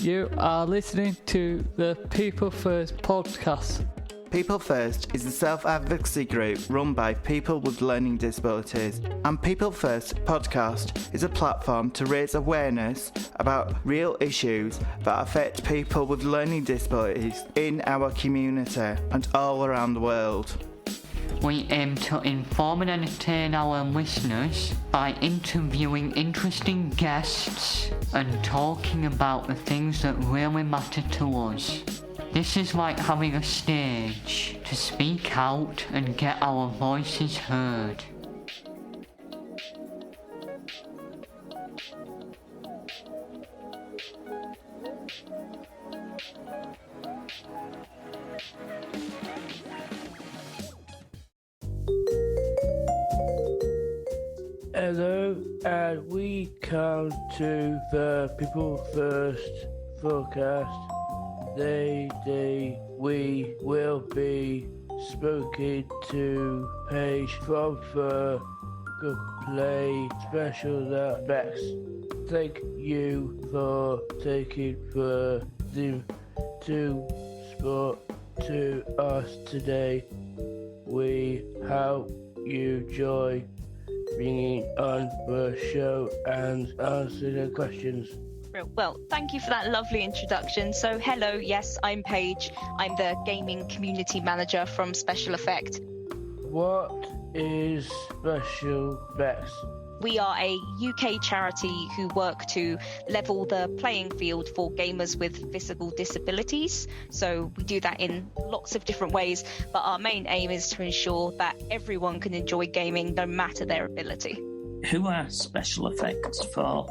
You are listening to the People First podcast. People First is a self-advocacy group run by people with learning disabilities, and People First podcast is a platform to raise awareness about real issues that affect people with learning disabilities in our community and all around the world. We aim to inform and entertain our listeners by interviewing interesting guests and talking about the things that really matter to us. This is like having a stage to speak out and get our voices heard. Hello, and we come to the People First forecast. Today we will be speaking to Paige from the Good Play SpecialEffect. Thank you for taking the time to speak to us today. We hope you enjoy bringing on the show and answer the questions. Well, thank you for that lovely introduction. So, hello, yes, I'm Paige. I'm the gaming community manager from SpecialEffect. What is SpecialEffect? We are a UK charity who work to level the playing field for gamers with physical disabilities. So we do that in lots of different ways, but our main aim is to ensure that everyone can enjoy gaming no matter their ability. Who are SpecialEffect for?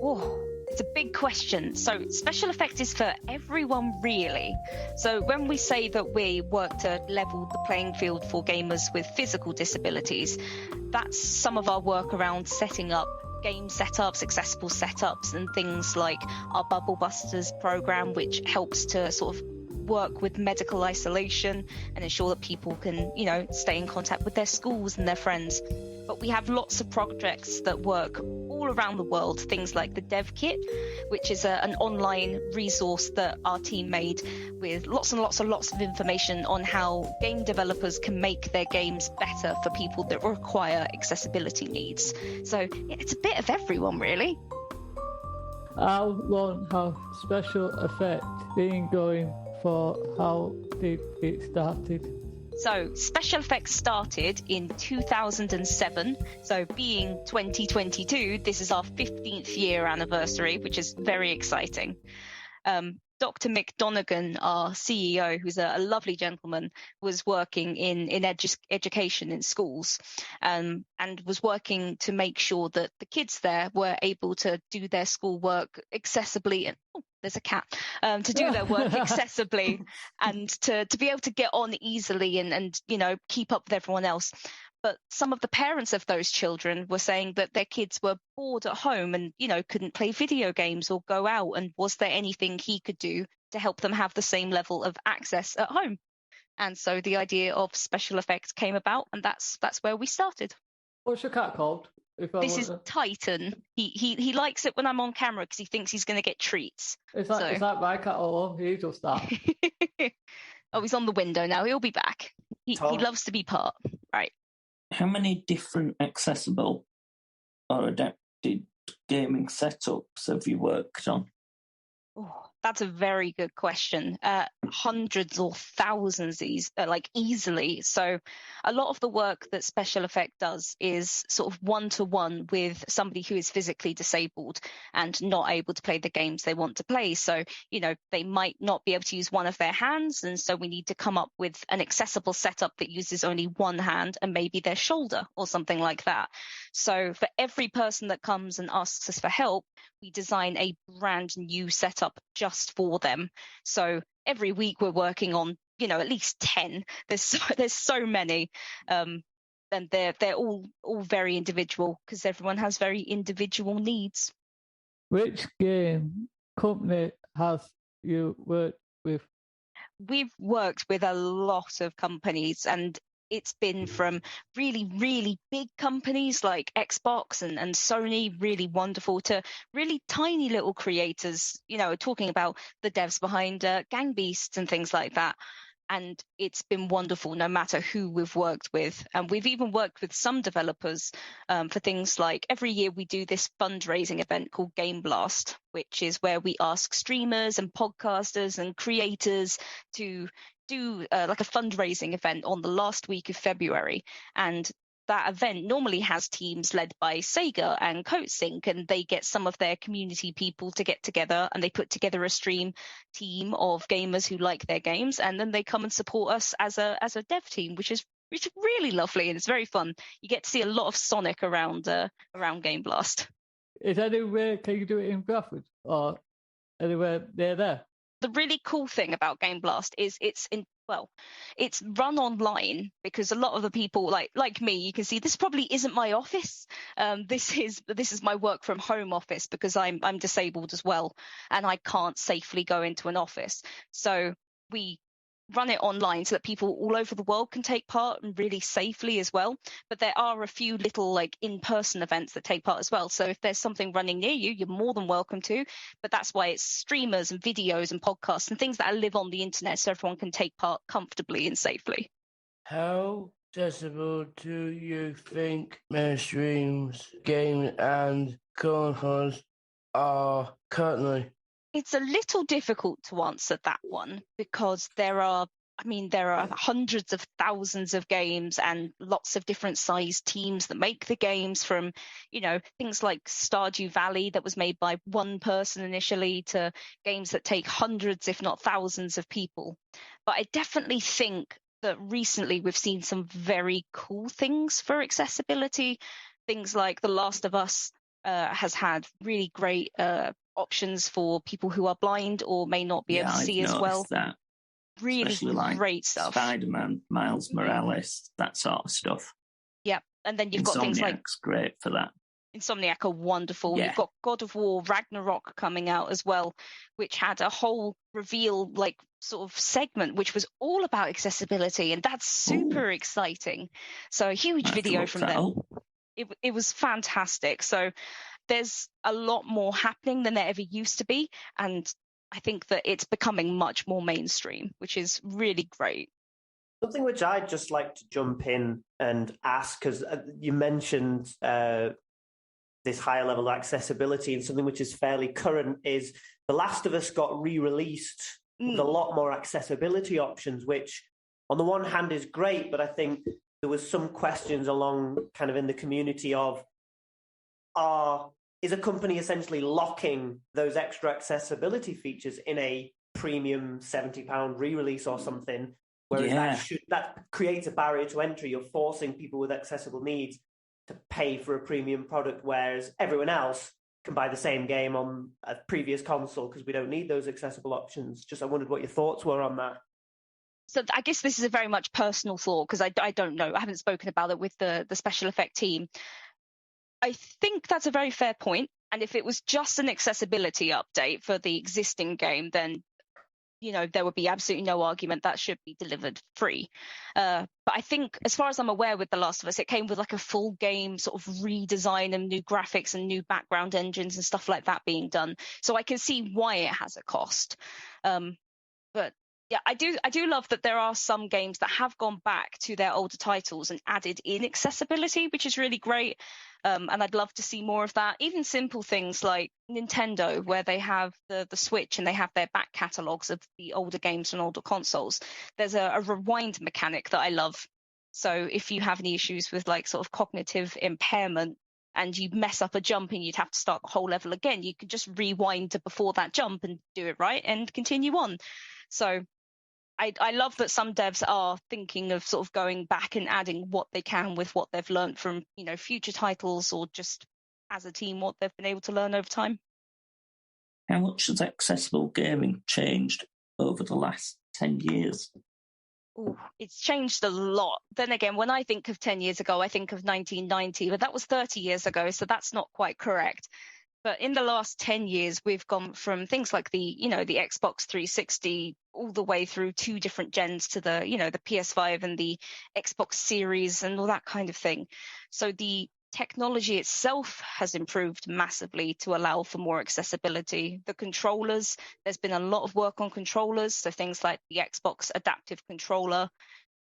Oh, it's a big question. So SpecialEffect is for everyone, really. So when we say that we work to level the playing field for gamers with physical disabilities, that's some of our work around setting up game setups, accessible setups, and things like our Bubble Busters program, which helps to sort of work with medical isolation and ensure that people can, stay in contact with their schools and their friends. But we have lots of projects that work all around the world, things like the Dev Kit, which is an online resource that our team made with lots of information on how game developers can make their games better for people that require accessibility needs. So it's a bit of everyone, really. How long have SpecialEffect been going for? How did it started? So SpecialEffect started in 2007. So being 2022, this is our 15th year anniversary, which is very exciting. Dr. Mick Donegan, our CEO, who's a lovely gentleman, was working in education in schools and was working to make sure that the kids there were able to do their schoolwork accessibly. And there's a cat, to do their work accessibly and to be able to get on easily and keep up with everyone else. But some of the parents of those children were saying that their kids were bored at home and, couldn't play video games or go out. And was there anything he could do to help them have the same level of access at home? And so the idea of SpecialEffect came about, and that's where we started. What's your cat called? This is Titan. He likes it when I'm on camera because he thinks he's going to get treats. It's like my cat all along. He does that. Oh, he's on the window now. He'll be back. He loves to be part. Right. How many different accessible or adapted gaming setups have you worked on? Oh, that's a very good question. Hundreds or thousands, easily. So a lot of the work that SpecialEffect does is sort of one-to-one with somebody who is physically disabled and not able to play the games they want to play. So, they might not be able to use one of their hands. And so we need to come up with an accessible setup that uses only one hand and maybe their shoulder or something like that. So for every person that comes and asks us for help, we design a brand new setup just for them. So every week we're working on, at least 10. There's so many, and they're all very individual because everyone has very individual needs. Which game company have you worked with? We've worked with a lot of companies, and it's been from really, really big companies like Xbox and Sony, really wonderful, to really tiny little creators, talking about the devs behind Gang Beasts and things like that. And it's been wonderful no matter who we've worked with. And we've even worked with some developers for things like every year we do this fundraising event called Game Blast, which is where we ask streamers and podcasters and creators to do like a fundraising event on the last week of February. And that event normally has teams led by Sega and CodeSync, and they get some of their community people to get together and they put together a stream team of gamers who like their games, and then they come and support us as a dev team, which is really lovely, and it's very fun. You get to see a lot of Sonic around Game Blast. Is anywhere can you do it in Bradford or anywhere near there? The really cool thing about Game Blast is it's run online, because a lot of the people like me, you can see this probably isn't my office. This is my work from home office, because I'm disabled as well and I can't safely go into an office. So we run it online so that people all over the world can take part, and really safely as well. But there are a few little in-person events that take part as well. So if there's something running near you, you're more than welcome to. But that's why it's streamers and videos and podcasts and things that live on the internet, so everyone can take part comfortably and safely. How accessible do you think mainstreams, games and consoles are currently? It's a little difficult to answer that one, because there are hundreds of thousands of games and lots of different size teams that make the games, from, things like Stardew Valley that was made by one person initially, to games that take hundreds, if not thousands of people. But I definitely think that recently we've seen some very cool things for accessibility. Things like The Last of Us has had really great options for people who are blind or may not be able to see as well. That. Really great stuff. Spider-Man, Miles Morales, that sort of stuff. Yeah, and then you've got things like great for that. Insomniac are wonderful. Yeah. You've got God of War Ragnarok coming out as well, which had a whole reveal sort of segment which was all about accessibility, and that's super exciting. So a huge video from them. It was fantastic. So there's a lot more happening than there ever used to be, and I think that it's becoming much more mainstream, which is really great. Something which I'd just like to jump in and ask, because you mentioned this higher level of accessibility, and something which is fairly current is The Last of Us got re-released with a lot more accessibility options, which on the one hand is great, but I think there was some questions along kind of in the community of, is a company essentially locking those extra accessibility features in a premium £70 re-release or something, whereas that creates a barrier to entry. You're forcing people with accessible needs to pay for a premium product, whereas everyone else can buy the same game on a previous console because we don't need those accessible options. Just I wondered what your thoughts were on that. So I guess this is a very much personal thought, because I don't know. I haven't spoken about it with the SpecialEffect team. I think that's a very fair point. And if it was just an accessibility update for the existing game, then, there would be absolutely no argument that should be delivered free. But I think, as far as I'm aware with The Last of Us, it came with a full game sort of redesign and new graphics and new background engines and stuff like that being done. So I can see why it has a cost. But yeah, I do love that there are some games that have gone back to their older titles and added in accessibility, which is really great. And I'd love to see more of that. Even simple things like Nintendo, where they have the Switch and they have their back catalogs of the older games and older consoles. There's a rewind mechanic that I love. So if you have any issues with sort of cognitive impairment and you mess up a jump and you'd have to start the whole level again, you can just rewind to before that jump and do it right and continue on. So I love that some devs are thinking of sort of going back and adding what they can with what they've learned from, future titles, or just as a team, what they've been able to learn over time. How much has accessible gaming changed over the last 10 years? Ooh, it's changed a lot. Then again, when I think of 10 years ago, I think of 1990, but that was 30 years ago, so that's not quite correct. But in the last 10 years, we've gone from things like the Xbox 360 all the way through 2 different gens to the PS5 and the Xbox Series and all that kind of thing. So the technology itself has improved massively to allow for more accessibility. The controllers, there's been a lot of work on controllers. So things like the Xbox Adaptive Controller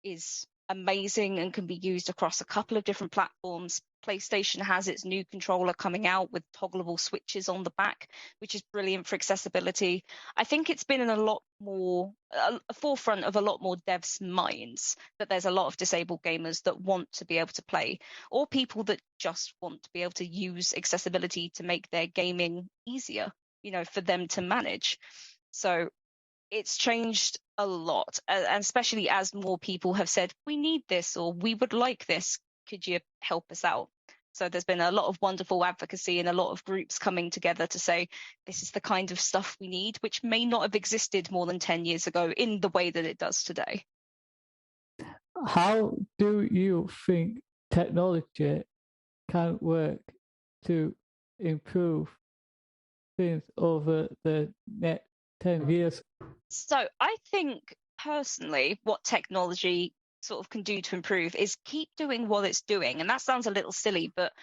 is amazing and can be used across a couple of different platforms. PlayStation has its new controller coming out with toggleable switches on the back, which is brilliant for accessibility. I think it's been in a forefront of a lot more devs' minds that there's a lot of disabled gamers that want to be able to play, or people that just want to be able to use accessibility to make their gaming easier, for them to manage. So it's changed a lot, and especially as more people have said, we need this or we would like this. Could you help us out? So there's been a lot of wonderful advocacy and a lot of groups coming together to say this is the kind of stuff we need, which may not have existed more than 10 years ago in the way that it does today. How do you think technology can work to improve things over the next 10 years? So I think personally what technology sort of can do to improve is keep doing what it's doing. And that sounds a little silly, but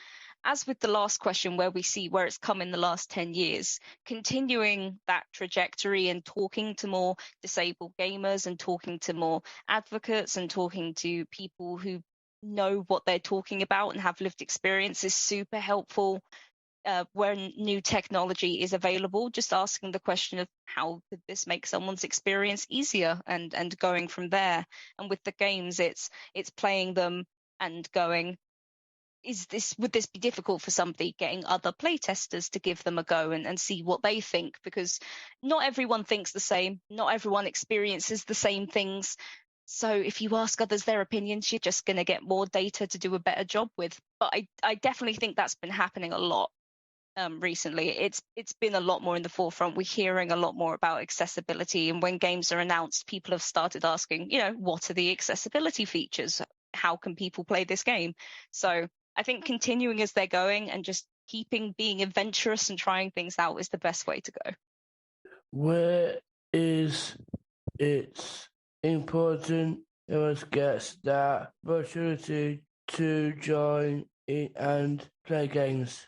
as with the last question where we see where it's come in the last 10 years, continuing that trajectory and talking to more disabled gamers and talking to more advocates and talking to people who know what they're talking about and have lived experience is super helpful. When new technology is available, just asking the question of how could this make someone's experience easier and going from there. And with the games, it's playing them and going, would this be difficult for somebody, getting other playtesters to give them a go and see what they think, because not everyone thinks the same, not everyone experiences the same things. So if you ask others their opinions, you're just going to get more data to do a better job with. But I definitely think that's been happening a lot. Recently, it's been a lot more in the forefront. We're hearing a lot more about accessibility, and when games are announced, people have started asking, what are the accessibility features? How can people play this game? So I think continuing as they're going and just keeping being adventurous and trying things out is the best way to go. Where is it important for us get that opportunity to join in and play games?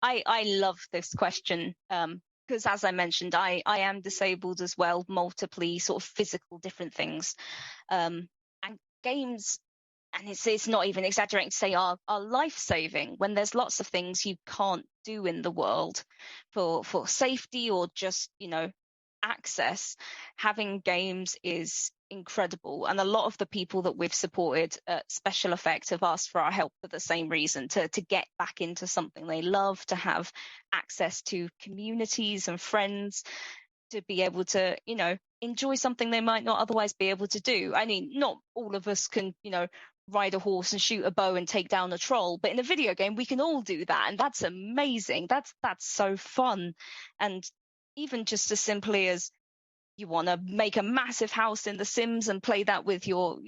I love this question because, as I mentioned, I am disabled as well, multiply sort of physical different things. And games, and it's not even exaggerating to say, are life-saving when there's lots of things you can't do in the world for safety or just, access. Having games is incredible, and a lot of the people that we've supported at SpecialEffect have asked for our help for the same reason, to get back into something they love, to have access to communities and friends, to be able to enjoy something they might not otherwise be able to do. I mean, not all of us can ride a horse and shoot a bow and take down a troll, but in a video game we can all do that, and that's amazing. That's so fun. And even just as simply as you want to make a massive house in The Sims and play that with your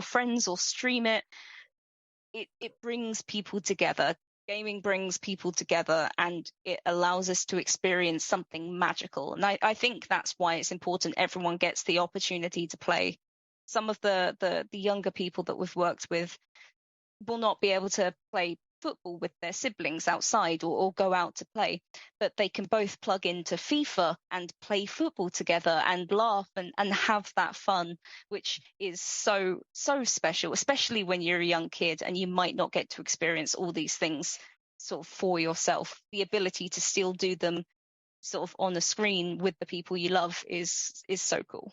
friends or stream it, it brings people together. Gaming brings people together, and it allows us to experience something magical. And I think that's why it's important everyone gets the opportunity to play. Some of the younger people that we've worked with will not be able to play football with their siblings outside or go out to play, but they can both plug into FIFA and play football together and laugh and have that fun, which is so special, especially when you're a young kid and you might not get to experience all these things sort of for yourself. The ability to still do them sort of on a screen with the people you love is so cool.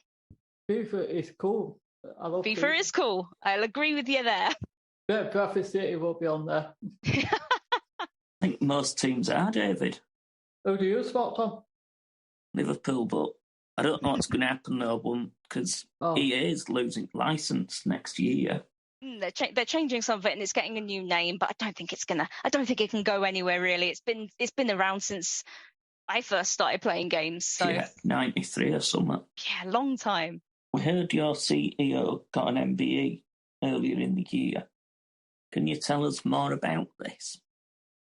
FIFA is cool. I love FIFA is cool. I'll agree with you there. Yeah, Graphic City will be on there. I think most teams are, David. Who do you spot, Tom? Liverpool, but I don't know what's going to happen though, because EA is losing license next year. They're changing some of it, and it's getting a new name, but I don't think it can go anywhere really. It's been around since I first started playing games. So yeah, 93 or something. Yeah, long time. We heard your CEO got an MBE earlier in the year. Can you tell us more about this?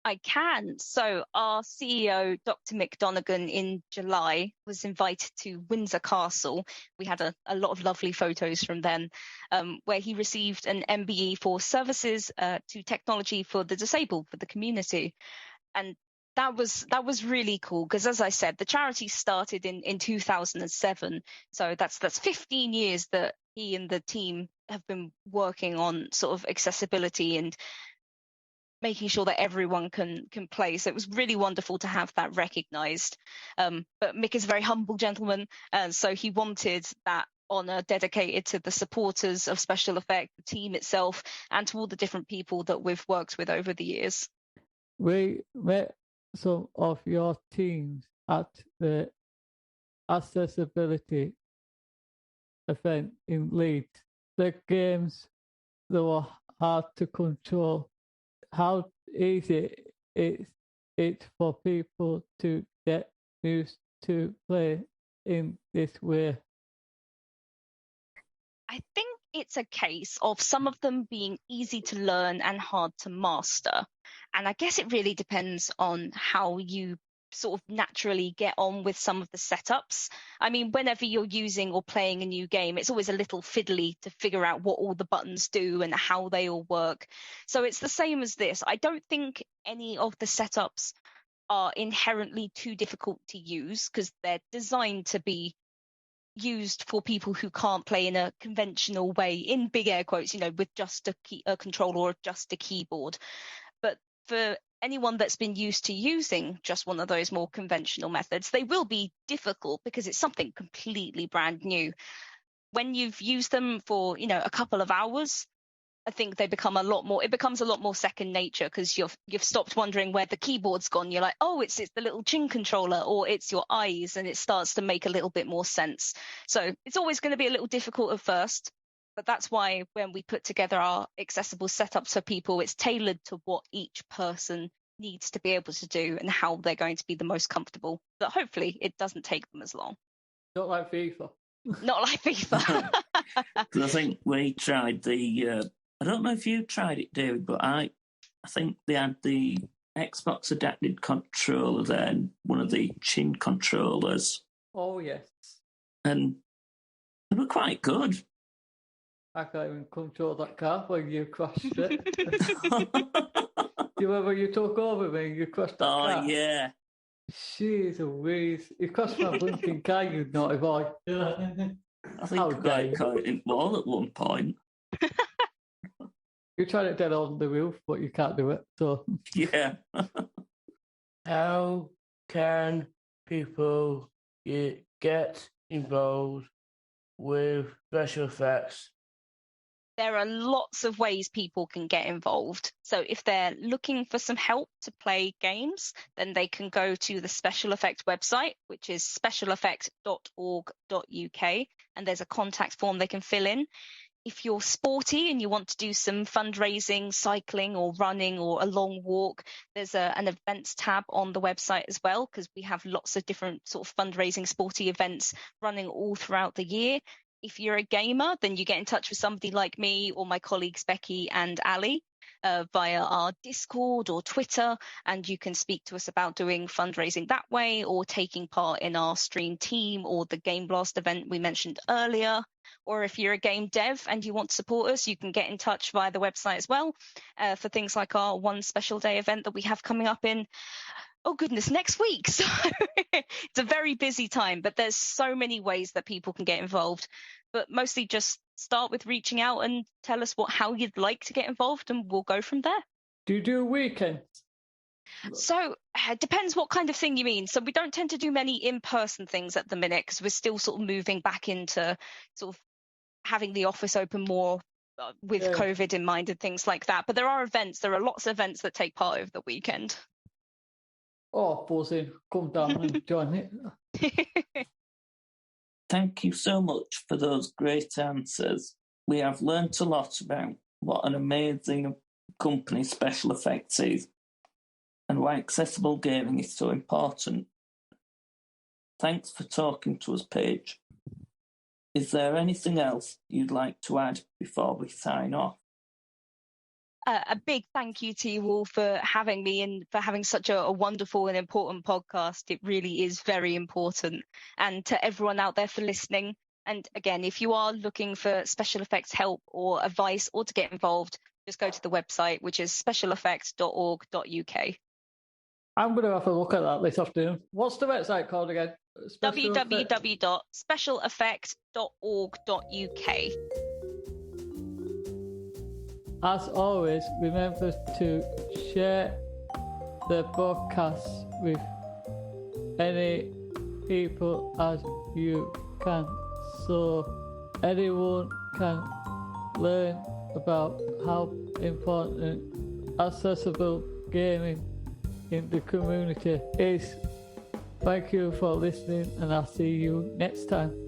I can. So our CEO, Dr. Mick Donegan, in July was invited to Windsor Castle. We had a lot of lovely photos from then, where he received an MBE for services to technology for the disabled, for the community. And that was really cool because, as I said, the charity started in 2007. So that's 15 years that he and the team have been working on sort of accessibility and making sure that everyone can play. So it was really wonderful to have that recognised. But Mick is a very humble gentleman, so he wanted that honour dedicated to the supporters of Special Effect, the team itself, and to all the different people that we've worked with over the years. We met some of your teams at the accessibility event in Leeds. The games, they were hard to control. How easy is it for people to get used to play in this way? I think it's a case of some of them being easy to learn and hard to master. And I guess it really depends on how you sort of naturally get on with some of the setups. I mean, whenever you're using or playing a new game, it's always a little fiddly to figure out what all the buttons do and how they all work. So it's the same as this. I don't think any of the setups are inherently too difficult to use because they're designed to be used for people who can't play in a conventional way, in big air quotes, with just a controller or just a keyboard. But for anyone that's been used to using just one of those more conventional methods, they will be difficult because it's something completely brand new. When you've used them for, a couple of hours, I think it becomes a lot more second nature because you've stopped wondering where the keyboard's gone. You're like, oh, it's the little chin controller, or it's your eyes, and it starts to make a little bit more sense. So it's always going to be a little difficult at first, but that's why when we put together our accessible setups for people, it's tailored to what each person needs to be able to do and how they're going to be the most comfortable. But hopefully it doesn't take them as long. Not like FIFA. Not like FIFA. Because I think we tried the... I don't know if you tried it, David, but I think they had the Xbox adapted controller there and one of the chin controllers. Oh, yes. And they were quite good. I can't even control that car when you crashed it. You remember you took over me and you crashed that car? Oh, yeah. Jeez Louise. You crashed my blinking car, you naughty boy. I think I got caught in wall at one point. You tried it dead on the roof, but you can't do it. So yeah. How can people get involved with special effects? There are lots of ways people can get involved. So if they're looking for some help to play games, then they can go to the Special Effect website, which is specialeffect.org.uk, and there's a contact form they can fill in. If you're sporty and you want to do some fundraising, cycling or running or a long walk, there's an events tab on the website as well, because we have lots of different sort of fundraising sporty events running all throughout the year. If you're a gamer, then you get in touch with somebody like me or my colleagues Becky and Ali via our Discord or Twitter, and you can speak to us about doing fundraising that way or taking part in our stream team or the Game Blast event we mentioned earlier. Or if you're a game dev and you want to support us, you can get in touch via the website as well for things like our One Special Day event that we have coming up in, oh goodness, next week. So it's a very busy time, but there's so many ways that people can get involved. But mostly just start with reaching out and tell us how you'd like to get involved, and we'll go from there. Do you do weekends? So it depends what kind of thing you mean. So we don't tend to do many in-person things at the minute because we're still sort of moving back into sort of having the office open more with COVID in mind and things like that. But there are lots of events that take part over the weekend. Oh, buzzing. Come down and join it. Thank you so much for those great answers. We have learnt a lot about what an amazing company Special Effects is and why accessible gaming is so important. Thanks for talking to us, Paige. Is there anything else you'd like to add before we sign off? a big thank you to you all for having me and for having such a wonderful and important podcast. It really is very important. And to everyone out there for listening. And again, if you are looking for special effects help or advice or to get involved, just go to the website, which is specialeffect.org.uk. I'm going to have a look at that this afternoon. What's the website called again? www.specialeffect.org.uk. As always, remember to share the podcasts with any people as you can, so anyone can learn about how important accessible gaming in the community is. Thank you for listening, and I'll see you next time.